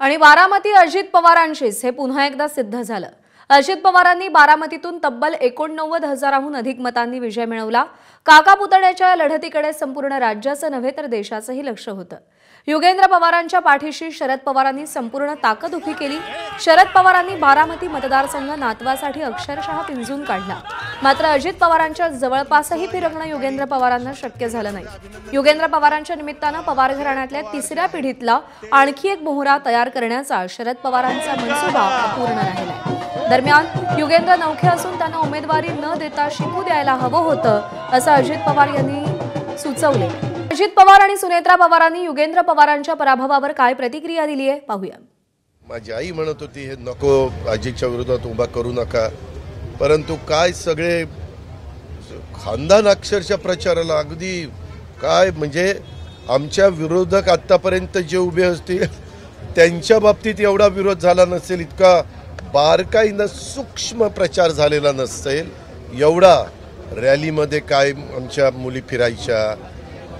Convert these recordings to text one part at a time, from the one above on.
आणि बारामती अजित पवारांशीच हे पुन्हा एकदा सिद्ध झालं। अजित पवारांनी बारामतीतून तब्बल 89,000हून अधिक मतांनी विजय मिळवला। काका पुतण्याच्या लढतीकडे संपूर्ण राज्याचं नव्हे तर देशाचंही लक्ष होतं। युगेंद्र पवारांच्या पाठीशी शरद पवारांनी संपूर्ण ताकद उभी केली। शरद पवारांनी बारामती मतदारसंघ नातवासाठी अक्षरशः पिंजून काढला। मात्र अजित पवारांच्या जवळपासही फिरकणं युगेंद्र पवारांना शक्य झालं नाही। युगेंद्र पवारांच्या निमित्तानं पवार घराण्यातल्या तिसऱ्या पिढीतला आणखी एक मोहरा तयार करण्याचा शरद पवारांचा मनसुबा अपूर्ण राहिलाय। दरम्यान युगेंद्र नौखे असून त्यांना उमेदवारी न देता शिकू द्यायला हवं होतं असं अजित पवार यांनी सुचवले। अजित पवार आणि सुनेत्रा पवारांनी युगेंद्र पवारांच्या पराभवावर काय प्रतिक्रिया दिली आहे पाहूया। माझी आई म्हणत होती हे नको, अजितच्या विरोधात उभा करू नका, परंतु काय सगळे खानदान अक्षरशः प्रचाराला अगदी काय म्हणजे आमच्या विरोधक आतापर्यंत जे उभे असतील त्यांच्या बाबतीत एवढा विरोध झाला नसेल, इतका बारकाईनं सूक्ष्म प्रचार झालेला नसेल एवढा। रॅलीमध्ये काय आमच्या मुली फिरायच्या,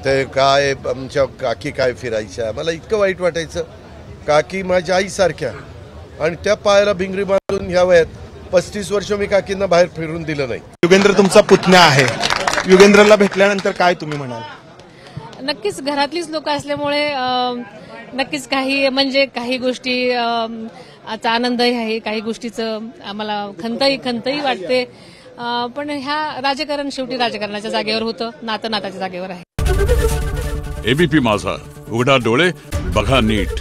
ते काय आमच्या काकी काय फिरायच्या, मला इतकं वाईट वाटायचं। काकी माझ्या आईसारख्या आणि त्या पायाला भिंगरी बांधून ह्या वयात 35 वर्ष मी काकींना बाहेर फिरून दिलं नाही। युगेंद्र तुमचा पुतण्या आहे, युगेंद्रला भेटल्यानंतर काय तुम्ही म्हणाल? नक्कीच घरातलीच लोक असल्यामुळे नक्कीच काही गोष्टी आचा आनंदही आहे, काही गोष्टीचं आम्हाला खंतही वाटते, पण ह्या राजकारण शेवटी राजकारणाच्या जागेवर होतं, नातं नाताच्या जागेवर आहे। एबीपी माझा, उघडा डोळे बघा नीट।